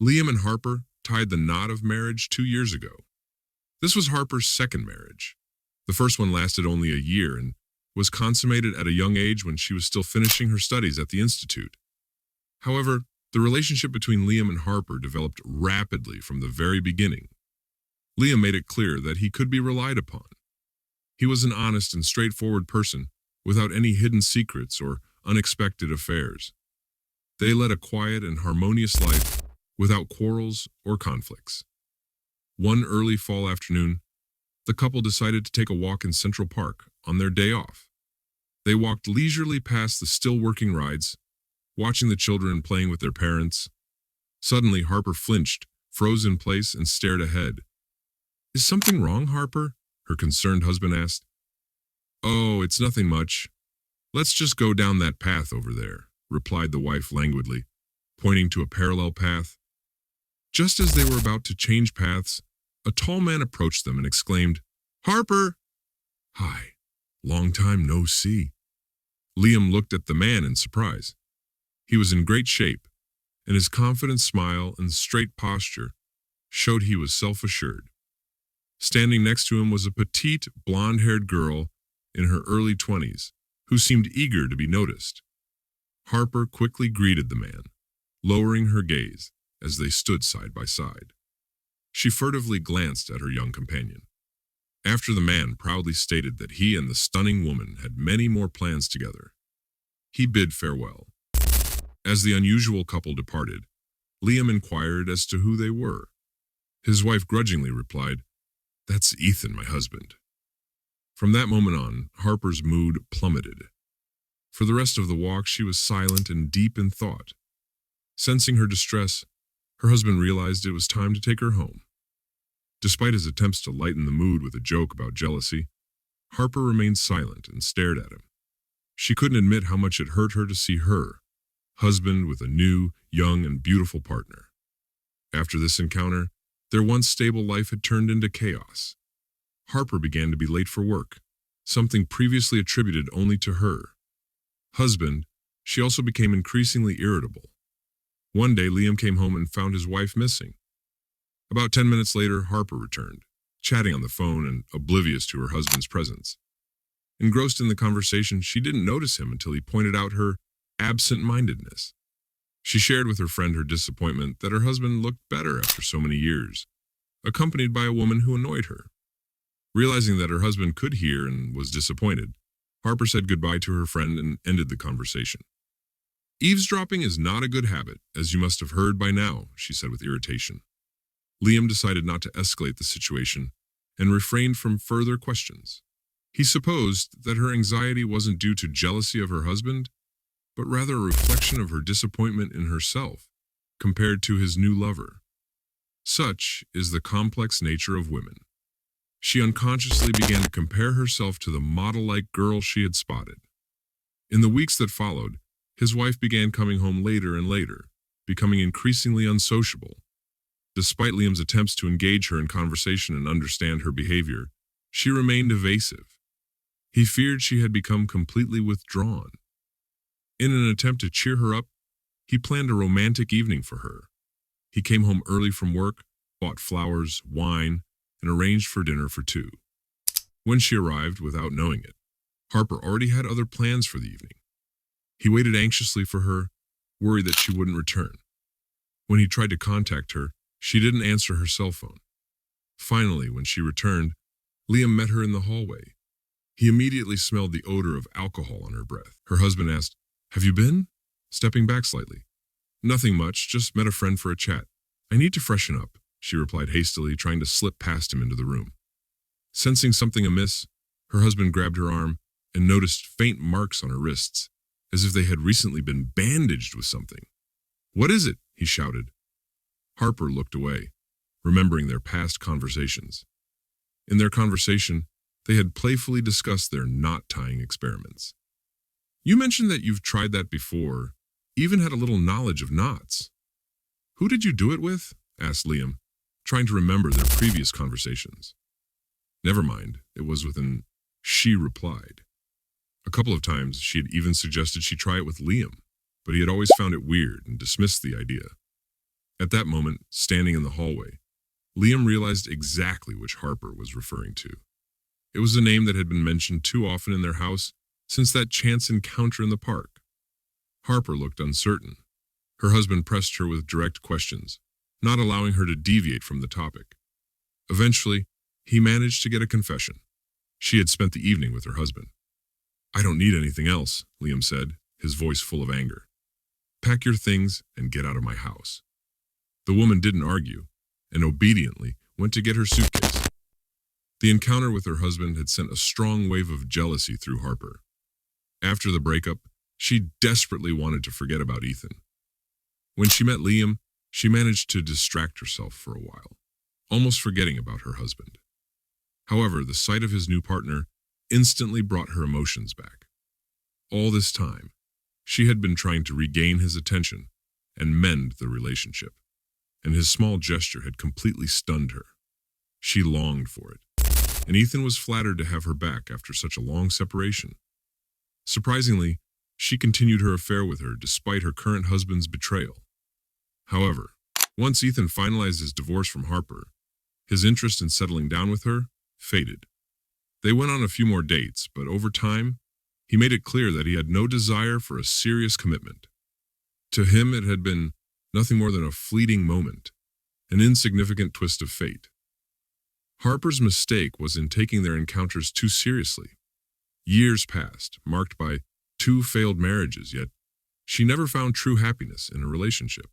Liam and Harper tied the knot of marriage 2 years ago. This was Harper's second marriage. The first one lasted only a year and was consummated at a young age when she was still finishing her studies at the Institute. However, the relationship between Liam and Harper developed rapidly from the very beginning. Liam made it clear that he could be relied upon. He was an honest and straightforward person without any hidden secrets or unexpected affairs. They led a quiet and harmonious life without quarrels or conflicts. One early fall afternoon, the couple decided to take a walk in Central Park on their day off. They walked leisurely past the still working rides, watching the children playing with their parents. Suddenly, Harper flinched, froze in place, and stared ahead. "Is something wrong, Harper?" her concerned husband asked. "Oh, it's nothing much. Let's just go down that path over there," replied the wife languidly, pointing to a parallel path. Just as they were about to change paths, a tall man approached them and exclaimed, "Harper!" "Hi, long time no see." Liam looked at the man in surprise. He was in great shape, and his confident smile and straight posture showed he was self-assured. Standing next to him was a petite, blonde-haired girl in her early 20s, who seemed eager to be noticed. Harper quickly greeted the man, lowering her gaze as they stood side by side. She furtively glanced at her young companion. After the man proudly stated that he and the stunning woman had many more plans together, he bid farewell. As the unusual couple departed, Liam inquired as to who they were. His wife grudgingly replied, "That's Ethan, my husband." From that moment on, Harper's mood plummeted. For the rest of the walk, she was silent and deep in thought. Sensing her distress, her husband realized it was time to take her home. Despite his attempts to lighten the mood with a joke about jealousy, Harper remained silent and stared at him. She couldn't admit how much it hurt her to see her, husband with a new, young, and beautiful partner. After this encounter, their once stable life had turned into chaos. Harper began to be late for work, something previously attributed only to her. Husband, she also became increasingly irritable. One day, Liam came home and found his wife missing. About 10 minutes later, Harper returned, chatting on the phone and oblivious to her husband's presence. Engrossed in the conversation, she didn't notice him until he pointed out her absent-mindedness. She shared with her friend her disappointment that her husband looked better after so many years, accompanied by a woman who annoyed her. Realizing that her husband could hear and was disappointed, Harper said goodbye to her friend and ended the conversation. "Eavesdropping is not a good habit, as you must have heard by now," she said with irritation. Liam decided not to escalate the situation and refrained from further questions. He supposed that her anxiety wasn't due to jealousy of her husband, but rather a reflection of her disappointment in herself compared to his new lover. Such is the complex nature of women. She unconsciously began to compare herself to the model-like girl she had spotted. In the weeks that followed, his wife began coming home later and later, becoming increasingly unsociable. Despite Liam's attempts to engage her in conversation and understand her behavior, she remained evasive. He feared she had become completely withdrawn. In an attempt to cheer her up, he planned a romantic evening for her. He came home early from work, bought flowers, wine, and arranged for dinner for two. When she arrived, without knowing it, Harper already had other plans for the evening. He waited anxiously for her, worried that she wouldn't return. When he tried to contact her, she didn't answer her cell phone. Finally, when she returned, Liam met her in the hallway. He immediately smelled the odor of alcohol on her breath. Her husband asked, "Have you been?" stepping back slightly. "Nothing much, just met a friend for a chat. I need to freshen up," she replied hastily, trying to slip past him into the room. Sensing something amiss, her husband grabbed her arm and noticed faint marks on her wrists, as if they had recently been bandaged with something. "What is it?" he shouted. Harper looked away, remembering their past conversations. In their conversation, they had playfully discussed their knot-tying experiments. "You mentioned that you've tried that before, even had a little knowledge of knots. Who did you do it with?" asked Liam, trying to remember their previous conversations. "Never mind, it was with an," she replied. A couple of times, she had even suggested she try it with Liam, but he had always found it weird and dismissed the idea. At that moment, standing in the hallway, Liam realized exactly which Harper was referring to. It was a name that had been mentioned too often in their house since that chance encounter in the park. Harper looked uncertain. Her husband pressed her with direct questions, not allowing her to deviate from the topic. Eventually, he managed to get a confession. She had spent the evening with her husband. "I don't need anything else," Liam said, his voice full of anger. "Pack your things and get out of my house." The woman didn't argue, and obediently went to get her suitcase. The encounter with her husband had sent a strong wave of jealousy through Harper. After the breakup, she desperately wanted to forget about Ethan. When she met Liam, she managed to distract herself for a while, almost forgetting about her husband. However, the sight of his new partner instantly brought her emotions back. All this time, she had been trying to regain his attention and mend the relationship, and his small gesture had completely stunned her. She longed for it, and Ethan was flattered to have her back after such a long separation. Surprisingly, she continued her affair with her despite her current husband's betrayal. However, once Ethan finalized his divorce from Harper, his interest in settling down with her faded. They went on a few more dates, but over time, he made it clear that he had no desire for a serious commitment. To him, it had been nothing more than a fleeting moment, an insignificant twist of fate. Harper's mistake was in taking their encounters too seriously. Years passed, marked by 2 failed marriages, yet she never found true happiness in a relationship.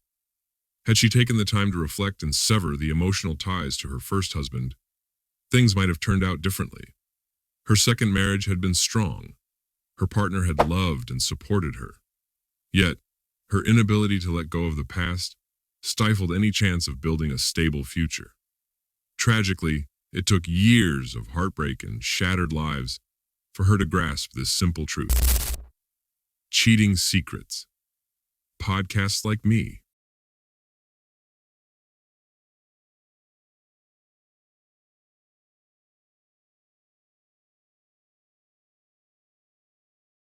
Had she taken the time to reflect and sever the emotional ties to her first husband, things might have turned out differently. Her second marriage had been strong. Her partner had loved and supported her. Yet, her inability to let go of the past stifled any chance of building a stable future. Tragically, it took years of heartbreak and shattered lives for her to grasp this simple truth. Cheating secrets. Podcasts like me